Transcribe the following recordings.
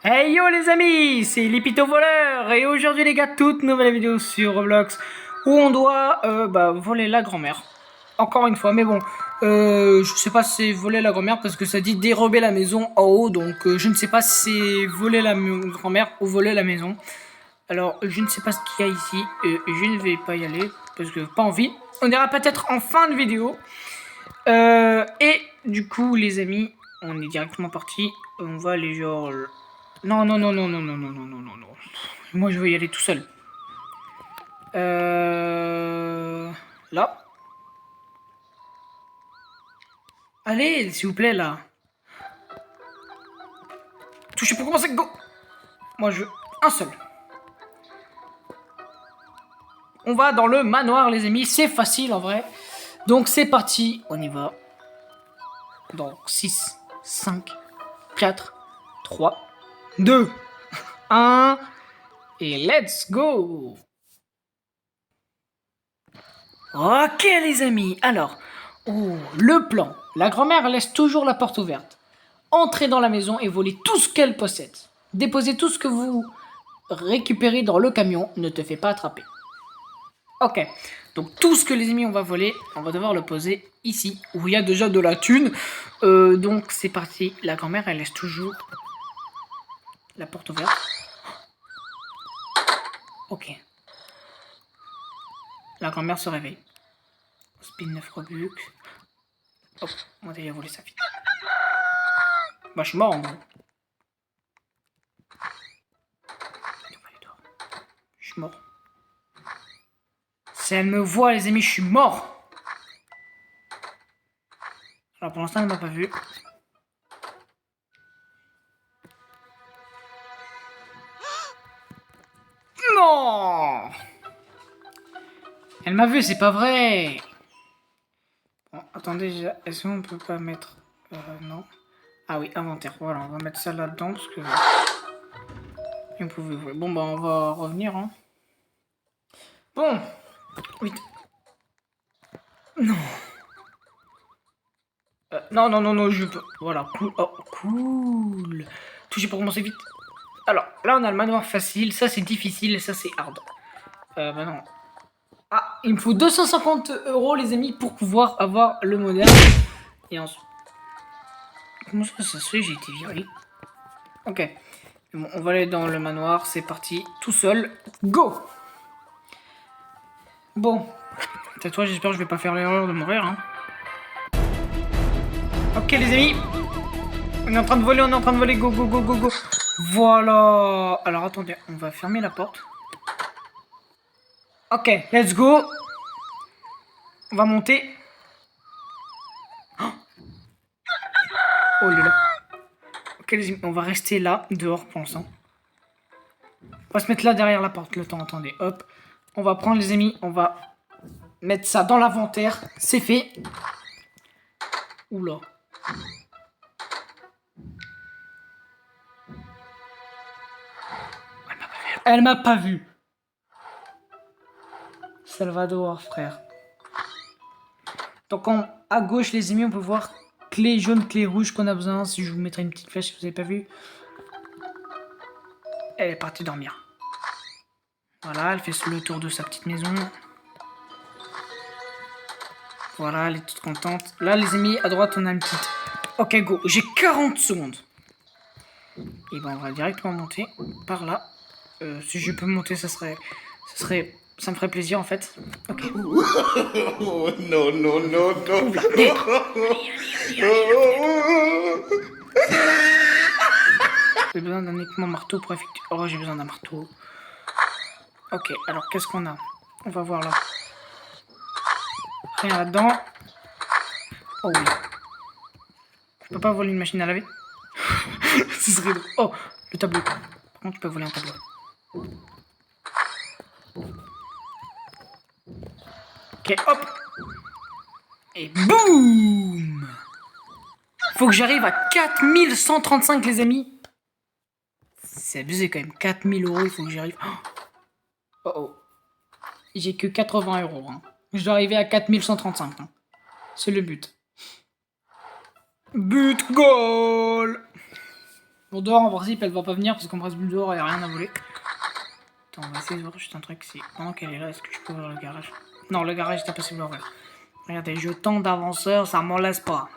Hey yo les amis, c'est Lipito Voleur et aujourd'hui les gars, toute nouvelle vidéo sur Roblox où on doit voler la grand-mère. Encore une fois, mais bon, je sais pas si c'est voler la grand-mère parce que ça dit dérober la maison en haut, donc je ne sais pas si c'est voler la grand-mère ou voler la maison. Alors je ne sais pas ce qu'il y a ici, je ne vais pas y aller parce que pas envie. On ira peut-être en fin de vidéo. Et du coup les amis, on est directement parti. On va aller genre... Non, non, non, non, non, non, non, non, non, non, non. Moi, je veux y aller tout seul. Là. Allez, s'il vous plaît, là. Touchez pour commencer, go. Moi, je veux un seul. On va dans le manoir, les amis. C'est facile, en vrai. Donc, c'est parti. On y va. Dans 6, 5, 4, 3, 2, 1... Et let's go. Ok les amis, alors, le plan. La grand-mère laisse toujours la porte ouverte. Entrez dans la maison et volez tout ce qu'elle possède. Déposez tout ce que vous récupérez dans le camion, ne te fais pas attraper. Ok, donc tout ce que les amis on va voler, on va devoir le poser ici, où il y a déjà de la thune. Donc c'est parti, la grand-mère elle laisse toujours la porte ouverte. Ok. La grand-mère se réveille. Spin 9 Robux. Hop, on va déjà voler sa fille. Bah je suis mort en gros. Je suis mort. Si elle me voit les amis, je suis mort. Alors pour l'instant elle m'a pas vu. Non. Elle m'a vu, c'est pas vrai. Bon, attendez, est-ce qu'on peut pas mettre... non. Ah oui, inventaire. Voilà, on va mettre ça là-dedans parce que... Et on pouvait... Bon, bah on va revenir. Hein. Bon. Vite. Non. Non, non, non, non, je peux... Voilà, cool. Oh, cool. Toucher pour commencer vite. Alors, là, on a le manoir facile. Ça, c'est difficile. Et ça, c'est hard. Bah non. Ah, il me faut 250 € les amis pour pouvoir avoir le moderne. Et ensuite... Comment ça se fait? J'ai été viré. Ok. Bon, on va aller dans le manoir. C'est parti. Tout seul. Go. Bon. C'est toi, j'espère que je vais pas faire l'erreur de mourir. Hein. Ok les amis. On est en train de voler, on est en train de voler. Go, go, go, go, go. Voilà. Alors attendez, on va fermer la porte. Ok, let's go. On va monter. Oh là là. Ok les amis, on va rester là, dehors pour l'instant. On va se mettre là derrière la porte le temps, attendez. Hop. On va prendre les amis, on va mettre ça dans l'inventaire. C'est fait. Oula. Elle m'a pas vu. Salvador, frère. Donc à gauche, les amis, on peut voir clé jaune, clé rouge qu'on a besoin. Si je vous mettrai une petite flèche si vous n'avez pas vu. Elle est partie dormir. Voilà, elle fait le tour de sa petite maison. Voilà, elle est toute contente. Là, les amis, à droite, on a une petite... Ok, go. J'ai 40 secondes. Et ben, on va directement monter par là. Si je peux monter, ça me ferait plaisir, en fait. Ok. Oh, non, non, non, non. Oula, j'ai besoin d'un équipement marteau pour effectuer... Oh, j'ai besoin d'un marteau. Ok, alors, qu'est-ce qu'on a? On va voir là. Rien là-dedans. Oh oui. Je peux pas voler une machine à laver. Ce serait drôle. Oh, le tableau. Par contre, tu peux voler un tableau. Ok, hop. Et boum. Faut que j'arrive à 4135, les amis. C'est abusé quand même. 4000 €, il faut que j'y arrive. Oh oh. J'ai que 80 €. Hein. Je dois arriver à 4135. Hein. C'est le but. But goal. Bon, dehors, en principe, elle va pas venir parce qu'on reste plus dehors, il n'y a rien à voler. Attends, on va essayer de voir juste un truc. Si pendant qu'elle est là, est-ce que je peux ouvrir le garage? Non, le garage, c'est impossible à ouvrir. Regardez, je tente d'avanceur, ça m'en laisse pas.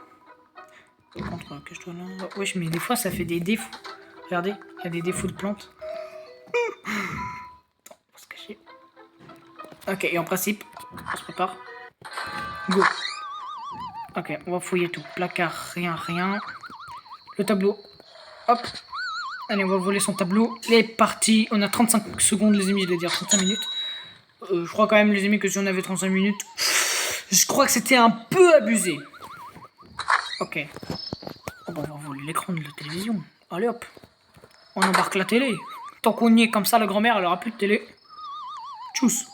Par contre, que je dois là. Wesh, mais des fois, ça fait des défauts. Regardez, il y a des défauts de plantes. Attends, on va se cacher. Ok, et en principe, on se prépare. Go. Ok, on va fouiller tout. Placard, rien, rien. Le tableau. Hop. Allez, on va voler son tableau. Il est parti. On a 35 secondes, les amis, je vais dire 35 minutes. Je crois quand même, les amis, que si on avait 35 minutes, je crois que c'était un peu abusé. Ok. Oh, bah, on va voler l'écran de la télévision. Allez hop. On embarque la télé. Tant qu'on y est comme ça, la grand-mère, elle aura plus de télé. Tchuss.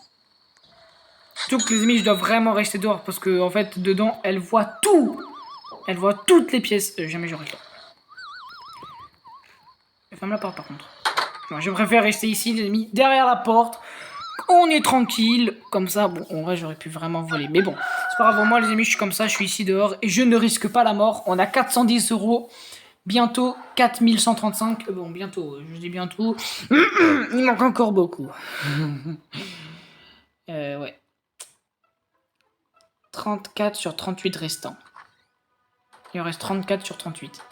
Surtout que les amis, je dois vraiment rester dehors parce que, en fait, dedans, elle voit tout. Elle voit toutes les pièces. Jamais j'aurai le temps. Ferme la porte par contre. Moi, je préfère rester ici, les amis, derrière la porte. On est tranquille. Comme ça, bon, en vrai, j'aurais pu vraiment voler. Mais bon, c'est pas grave. Moi, les amis, je suis comme ça. Je suis ici dehors et je ne risque pas la mort. On a 410 €. Bientôt 4135. Bon, bientôt. Je dis bientôt. Il manque encore beaucoup. Ouais. 34 sur 38 restants. Il en reste 34 sur 38.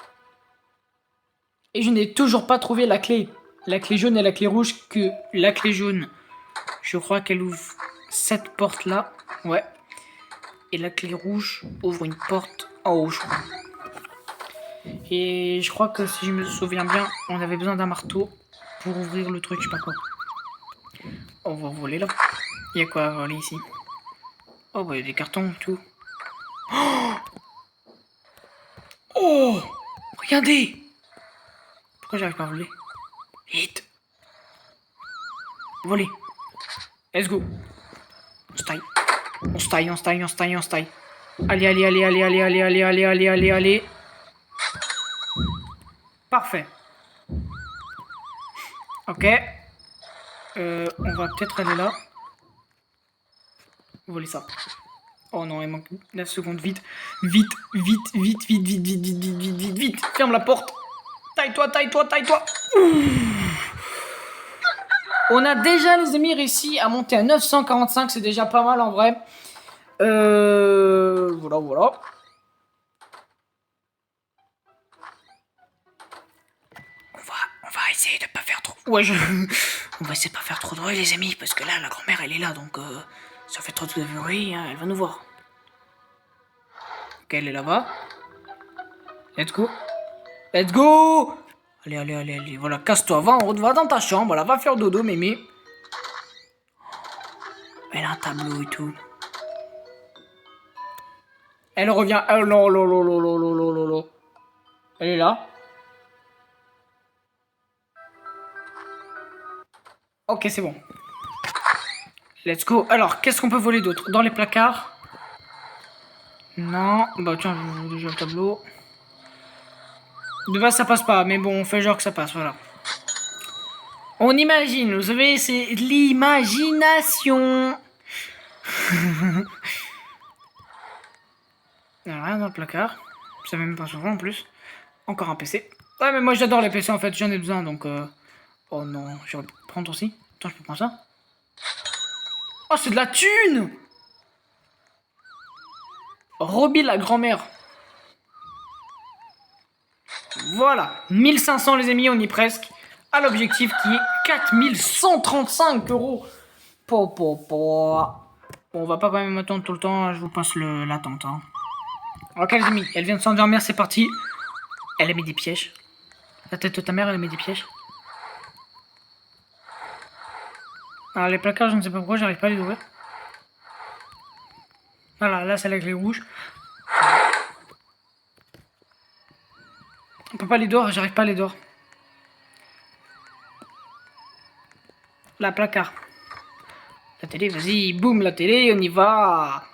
Et je n'ai toujours pas trouvé la clé. La clé jaune et la clé rouge. Que la clé jaune, je crois qu'elle ouvre cette porte là. Ouais. Et la clé rouge ouvre une porte en haut, je crois. Et je crois que si je me souviens bien, on avait besoin d'un marteau pour ouvrir le truc, je sais pas quoi. On va voler là. Il y a quoi à voler ici? Oh, bah il y a des cartons et tout. Oh, regardez! Pourquoi j'arrive pas à voler? Vite! Voler! Let's go! On se taille. On se taille, on se taille, on se taille, on se taille. Allez, allez, allez, allez, allez, allez, allez, allez, allez, allez, allez. Parfait. Ok. On va peut-être aller là. Voler ça. Oh non, il manque 9 secondes. Vite, vite, vite, vite, vite, vite, vite, vite, vite, vite, vite, vite. Ferme la porte. Taille-toi, taille-toi, taille-toi. On a déjà, les amis, réussi à monter à 945. C'est déjà pas mal en vrai. Voilà, voilà. On va essayer de pas faire trop. Ouais, on va essayer de pas faire trop de bruit, les amis, parce que là, la grand-mère, elle est là, donc si on fait trop de bruit, hein, elle va nous voir. Ok, elle est là-bas. Let's go. Let's go. Allez, allez, allez, allez. Voilà, casse-toi, va dans ta chambre, voilà, va faire dodo, mémé. Elle a un tableau et tout. Elle revient. Oh, non, non, non, non, non, non, non, non. Elle est là. Ok, c'est bon. Let's go. Alors, qu'est-ce qu'on peut voler d'autre? Dans les placards? Non. Bah tiens, je joue déjà le tableau. De base, ça passe pas, mais bon, on fait genre que ça passe, voilà. On imagine, vous savez, c'est l'imagination. Il n'y a rien dans le placard. Ça même pas souvent en plus. Encore un PC. Ouais, mais moi j'adore les PC en fait, j'en ai besoin donc. Oh non, je vais prendre aussi. Attends, je peux prendre ça. Oh, c'est de la thune! Roby la grand-mère. Voilà, 1500 les amis, on y est presque. À l'objectif qui est 4135 €. On va pas quand même attendre tout le temps, je vous passe l'attente. Hein. Ok les amis, elle vient de s'endormir, c'est parti. Elle a mis des pièges. La tête de ta mère, elle a mis des pièges. Alors les placards, je ne sais pas pourquoi, j'arrive pas à les ouvrir. Voilà, là c'est la clé rouge. On peut pas les dehors, j'arrive pas à les dehors. La placard. La télé, vas-y, boum, la télé, on y va.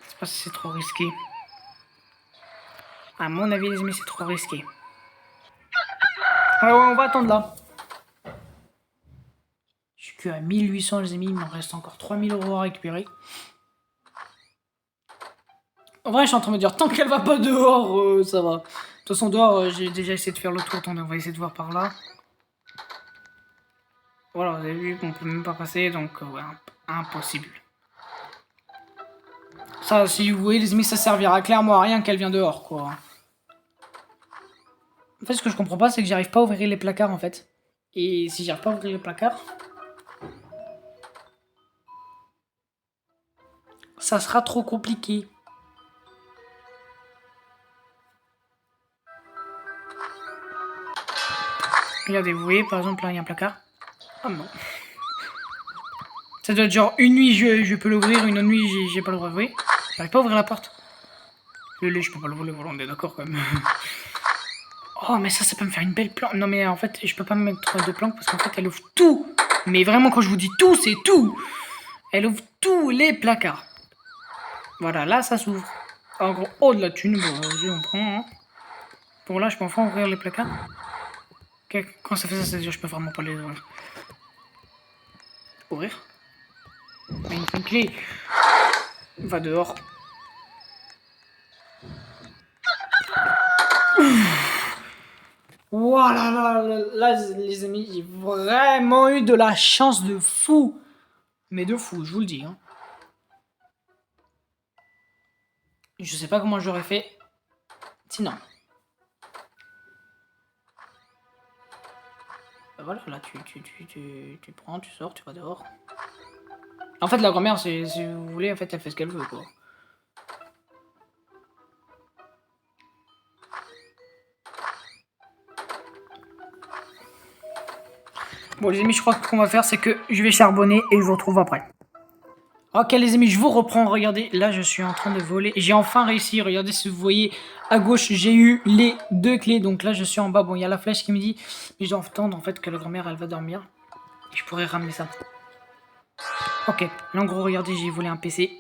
Je sais pas si c'est trop risqué. À mon avis, les amis, c'est trop risqué. Ouais, on va attendre là. Je suis que à 1800, les amis, il m'en reste encore 3000 € à récupérer. En vrai, je suis en train de me dire, tant qu'elle va pas dehors, ça va. De toute façon, dehors, j'ai déjà essayé de faire le tour. Attendez, on va essayer de voir par là. Voilà, vous avez vu qu'on peut même pas passer, donc ouais, impossible. Ça, si vous voyez, les amis, ça servira clairement à rien qu'elle vient dehors, quoi. En fait, ce que je comprends pas, c'est que j'arrive pas à ouvrir les placards, en fait. Et si j'arrive pas à ouvrir les placards, ça sera trop compliqué. Regardez, vous voyez, par exemple, là, il y a un placard. Ah non. Ça doit être genre une nuit, je peux l'ouvrir, une autre nuit, j'ai pas le droit. Vous voyez, j'arrive pas à ouvrir la porte. Le lait, je peux pas le voler, voilà, on est d'accord quand même. Oh, mais ça peut me faire une belle planque. Non, mais en fait, je peux pas me mettre de planque parce qu'en fait, elle ouvre tout. Mais vraiment, quand je vous dis tout, c'est tout. Elle ouvre tous les placards. Voilà, là, ça s'ouvre. En gros, oh, de la thune, bon, vas-y, on prend. Hein. Bon, là, je peux enfin ouvrir les placards. Quand ça fait ça, c'est-à-dire je peux vraiment pas les ouvrir. Ouvrir. Une clé. Va dehors. Voilà, là, les amis, j'ai vraiment eu de la chance de fou. Mais de fou, je vous le dis. Hein. Je sais pas comment j'aurais fait. Sinon. Bah voilà, là, tu prends, tu sors, tu vas dehors. En fait, la grand-mère, si vous voulez, en fait, elle fait ce qu'elle veut, quoi. Bon, les amis, je crois que ce qu'on va faire, c'est que je vais charbonner et je vous retrouve après. Ok, les amis, je vous reprends. Regardez, là, je suis en train de voler. J'ai enfin réussi. Regardez, si vous voyez, à gauche, j'ai eu les 2 clés. Donc là, je suis en bas. Bon, il y a la flèche qui me dit, mais je dois attendre, en fait, que la grand-mère, elle va dormir. Et je pourrais ramener ça. Ok, là, en gros, regardez, j'ai volé un PC.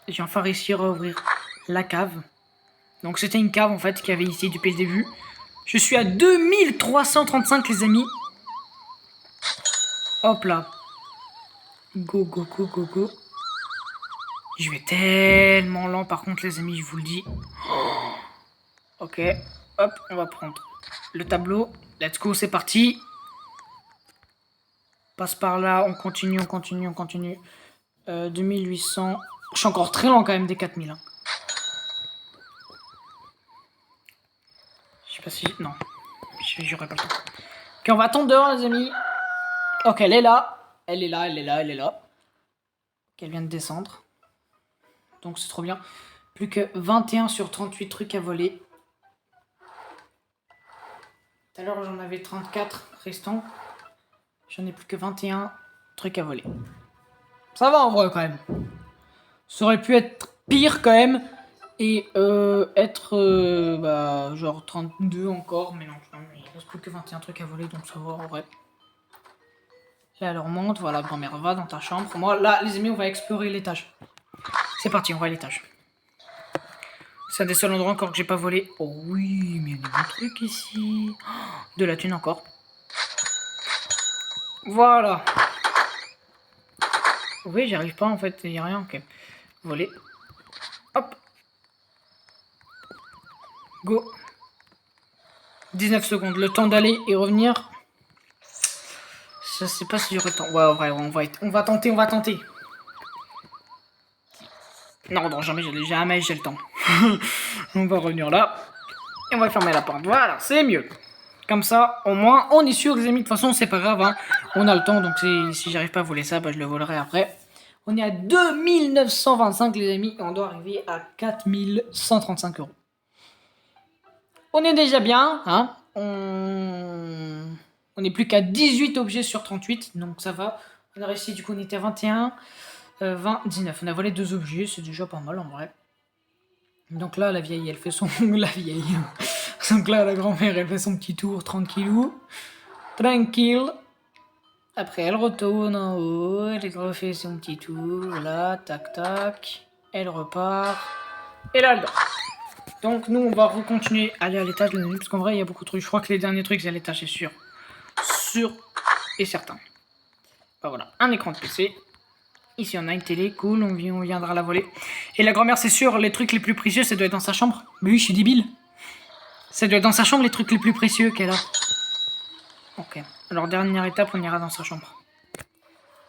J'ai enfin réussi à ouvrir la cave. Donc, c'était une cave, en fait, qu'il y avait ici depuis le début. Je suis à 2335, les amis. Hop là. Go, go, go, go, go. Je vais tellement lent, par contre, les amis, je vous le dis. Ok, hop, on va prendre le tableau. Let's go, c'est parti. Passe par là, on continue, on continue, on continue. 2800. Je suis encore très lent quand même des 4000. Hein. Je sais pas si... Non, j'aurais pas le temps. Ok, on va attendre dehors, les amis. Ok, elle est là. Elle est là, elle est là, elle est là. Ok, elle vient de descendre. Donc c'est trop bien. Plus que 21 sur 38 trucs à voler. Tout à l'heure, j'en avais 34 restants. J'en ai plus que 21 trucs à voler. Ça va en vrai quand même. Ça aurait pu être pire quand même. Et être bah, genre 32 encore. Mais non, il reste plus que 21 trucs à voler. Donc ça va en vrai. Là, elle remonte. Voilà, grand-mère va dans ta chambre. Moi, là, les amis, on va explorer l'étage. C'est parti, on va à l'étage. C'est un des seuls endroits encore que j'ai pas volé. Oh oui, mais il y a des bons trucs ici. De la thune encore. Voilà. Oui, j'y arrive pas en fait, il n'y a rien. Ok. Voler. Hop. Go. 19 secondes. Le temps d'aller et revenir. Je sais pas si j'aurai le temps. Ouais, ouais, on va tenter, on va tenter. Non, non, jamais j'ai le temps. On va revenir là. Et on va fermer la porte. Voilà, c'est mieux. Comme ça, au moins, on est sûr, les amis. De toute façon, c'est pas grave. Hein. On a le temps. Donc, si j'arrive pas à voler ça, bah, je le volerai après. On est à 2925, les amis. Et on doit arriver à 4135 €. On est déjà bien. Hein. On n'est plus qu'à 18 objets sur 38. Donc, ça va. On a réussi. Du coup, on était à 21. 20, 19. On a volé 2 objets. C'est déjà pas mal, en vrai. Donc là, la vieille, elle fait son... la vieille. Donc là, la grand-mère, elle fait son petit tour tranquillou. Tranquille. Après, elle retourne en haut. Elle refait son petit tour. Là, tac, tac. Elle repart. Et là, elle dort. Donc, nous, on va recontinuer à aller à l'étage, les amis. Parce qu'en vrai, il y a beaucoup de trucs. Je crois que les derniers trucs, c'est à l'étage, c'est sûr. Sûr et certain. Bah voilà, un écran de PC. Ici, on a une télé, cool, on viendra la voler. Et la grand-mère, c'est sûr, les trucs les plus précieux, ça doit être dans sa chambre. Mais oui, je suis débile. Ça doit être dans sa chambre, les trucs les plus précieux qu'elle a. Ok. Alors, dernière étape, on ira dans sa chambre.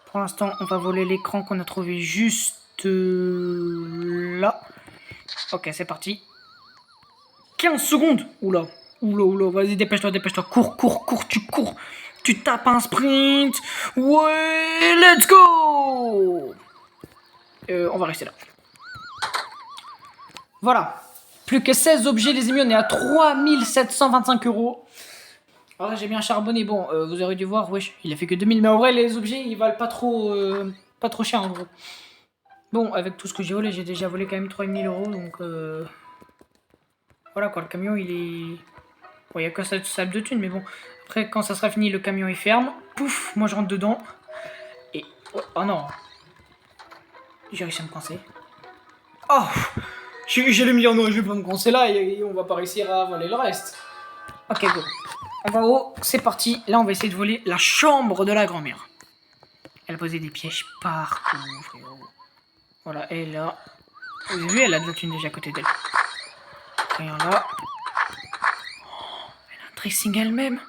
Pour l'instant, on va voler l'écran qu'on a trouvé juste là. Ok, c'est parti. 15 secondes. Oula. Vas-y, dépêche-toi. Cours, tu cours. Tu tapes un sprint. Ouais, let's go. On va rester là. Voilà. Plus que 16 objets, les amis. On est à 3725 €. Alors là, j'ai bien charbonné. Bon, vous aurez dû voir, wesh, il a fait que 2000. Mais en vrai, les objets, ils valent pas trop cher, en gros. Bon, avec tout ce que j'ai volé, j'ai déjà volé quand même 3000 €. Donc, voilà quoi, le camion, il est... Bon, il n'y a que cette salle de thunes, mais bon. Après, quand ça sera fini, le camion, il ferme. Pouf, moi, je rentre dedans. Et... Oh non. J'ai réussi à me coincer. Oh, j'allais me dire non, je vais pas me coincer là et on va pas réussir à voler le reste. Ok, go. On va en haut, c'est parti. Là, on va essayer de voler la chambre de la grand-mère. Elle a posé des pièges partout, frérot. Voilà, et là... Vous avez vu, elle a de la thune déjà à côté d'elle. Rien là. Oh, elle a un dressing elle-même.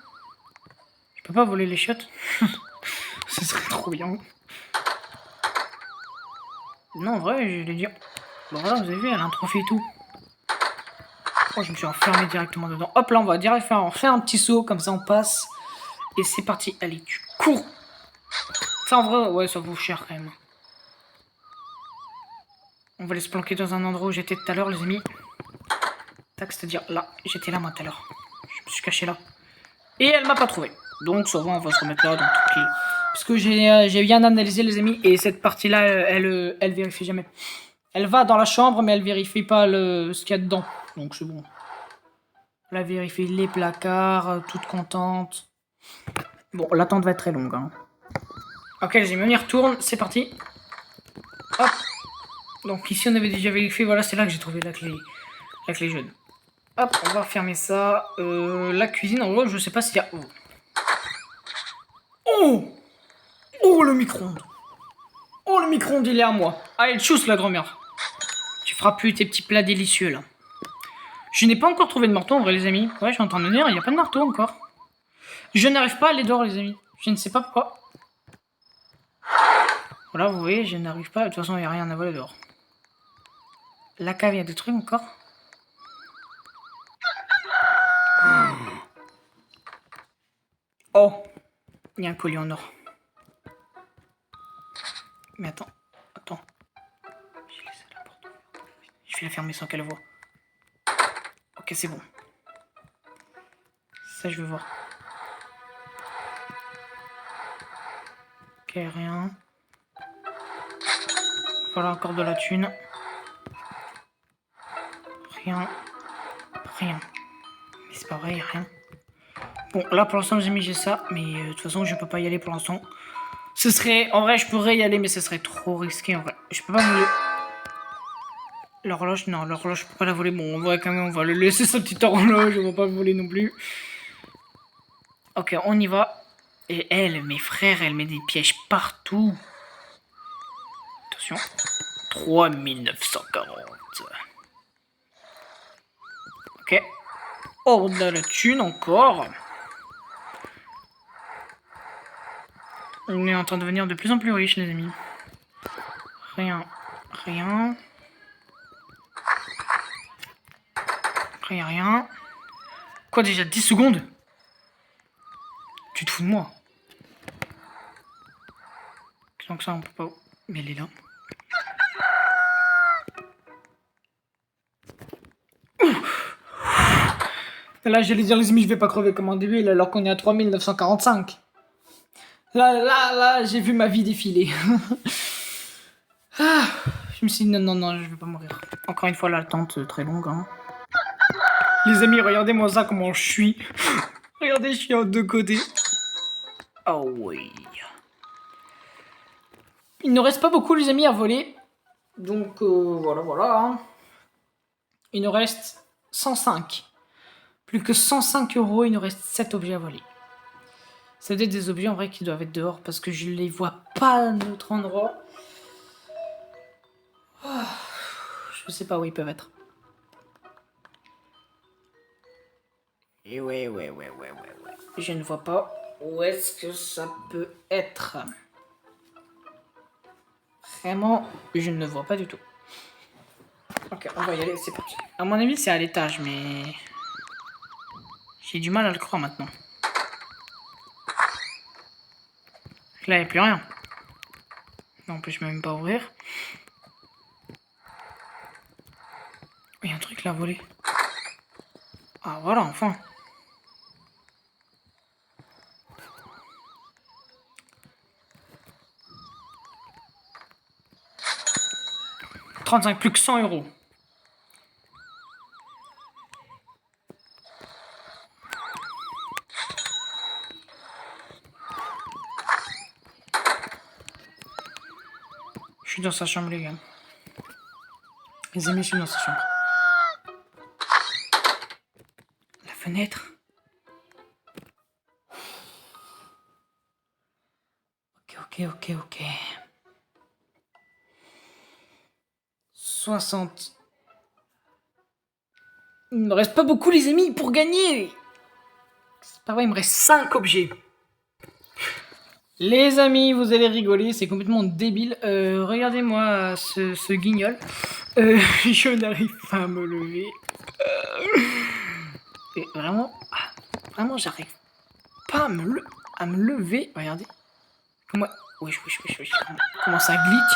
Je peux pas voler les chiottes. Ce serait trop bien. Non, en vrai, je vais dire... Bon, voilà, vous avez vu, elle a un trophée et tout. Oh, je me suis enfermé directement dedans. Hop, là, on va direct faire un petit saut, comme ça, on passe. Et c'est parti. Allez, tu cours. Ça, en vrai, ouais, ça vaut cher, quand même. On va aller se planquer dans un endroit où j'étais tout à l'heure, les amis. Tac, c'est-à-dire là. J'étais là, moi, tout à l'heure. Je me suis caché là. Et elle m'a pas trouvé. Donc, ça va, on va se remettre là, donc tranquille. Parce que j'ai bien analysé, les amis. Et cette partie-là, elle vérifie jamais. Elle va dans la chambre, mais elle vérifie pas ce qu'il y a dedans. Donc, c'est bon. Elle vérifie les placards, toute contente. Bon, l'attente va être très longue. Hein. Ok, les amis, on y retourne. C'est parti. Hop. Donc, ici, on avait déjà vérifié. Voilà, c'est là que j'ai trouvé la clé jaune. Hop, on va fermer ça. La cuisine, en gros, je sais pas s'il y a... Oh, le micro-ondes. Oh, le micro-ondes, il est à moi. Allez, tchuss, la grand-mère. Tu feras plus tes petits plats délicieux, là. Je n'ai pas encore trouvé de marteau, en vrai, les amis. Ouais, je suis en train de venir, il n'y a pas de marteau encore. Je n'arrive pas à aller dehors, les amis. Je ne sais pas pourquoi. Voilà, vous voyez, je n'arrive pas. De toute façon, il n'y a rien à voler dehors. La cave, il y a des trucs encore. Oh, il y a un collier en or. Mais attends. J'ai laissé la porte ouverte. Je vais la fermer sans qu'elle voie. Ok, c'est bon. Ça, je veux voir. Ok, rien. Voilà, encore de la thune. Rien. Mais c'est pas vrai, rien. Bon, là, pour l'instant, j'ai ça. Mais de toute façon, je peux pas y aller pour l'instant. Ce serait... En vrai, je pourrais y aller, mais ce serait trop risqué, en vrai. Je peux pas voler... L'horloge, non, l'horloge, je peux pas la voler. Bon, en vrai, quand même, on va le laisser, sa petite horloge. On va pas voler non plus. Ok, on y va. Et elle, mes frères, elle met des pièges partout. Attention. 3940. Ok. Oh, on a la thune encore. On est en train de devenir de plus en plus riche, les amis. Rien. Quoi, déjà 10 secondes? Tu te fous de moi? Donc ça, on peut pas... Mais elle est là. Là, j'allais dire, les amis, je vais pas crever comme un débile alors qu'on est à 3945. Là, j'ai vu ma vie défiler. Ah, je me suis dit, non, je vais pas mourir. Encore une fois, l'attente très longue. Hein. Les amis, regardez-moi ça, comment je suis. Regardez, je suis en deux côtés. Oh oui. Il ne reste pas beaucoup, les amis, à voler. Donc, voilà. Hein. Il nous reste 105. Plus que 105 €, il nous reste 7 objets à voler. Ça doit être des objets en vrai qui doivent être dehors parce que je les vois pas à notre endroit. Je sais pas où ils peuvent être. Et ouais. Je ne vois pas où est-ce que ça peut être. Vraiment, je ne vois pas du tout. Ok, on va y aller, c'est parti. À mon avis, c'est à l'étage, mais... J'ai du mal à le croire maintenant. Là, il n'y a plus rien. Non, en plus, je peux même pas ouvrir. Il y a un truc là à voler. Ah, voilà, enfin. « 35 plus que 100 €. Je suis dans sa chambre, les gars. Les amis, je suis dans sa chambre. La fenêtre. Ok. 60. Il me reste pas beaucoup, les amis, pour gagner. C'est pas vrai, il me reste 5 objets. Les amis, vous allez rigoler, c'est complètement débile. Regardez-moi ce guignol. Je n'arrive pas à me lever. Et vraiment, j'arrive pas à me lever. Regardez. Comment... Wesh. Comment ça glitch.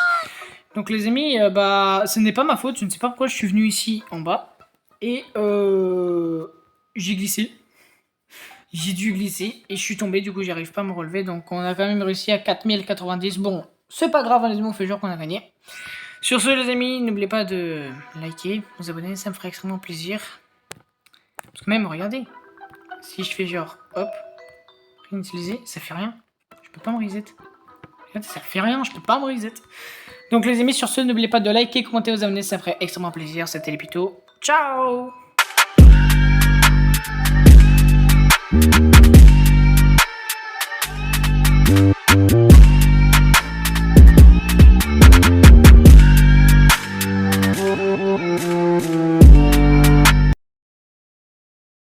Donc les amis, ce n'est pas ma faute. Je ne sais pas pourquoi je suis venu ici en bas. Et j'ai glissé. J'ai dû glisser et je suis tombé. Du coup, j'arrive pas à me relever. Donc on a quand même réussi à 4090. Bon, c'est pas grave, les amis, on fait genre qu'on a gagné. Sur ce, les amis, n'oubliez pas de liker, vous abonner, ça me ferait extrêmement plaisir. Parce que même, regardez, si je fais genre, hop, rien utiliser, ça fait rien. Je peux pas me reset. Regardez, ça fait rien, je peux pas me reset. Donc les amis, sur ce, n'oubliez pas de liker, commenter, vous abonner, ça me ferait extrêmement plaisir. C'était Lépito. Ciao!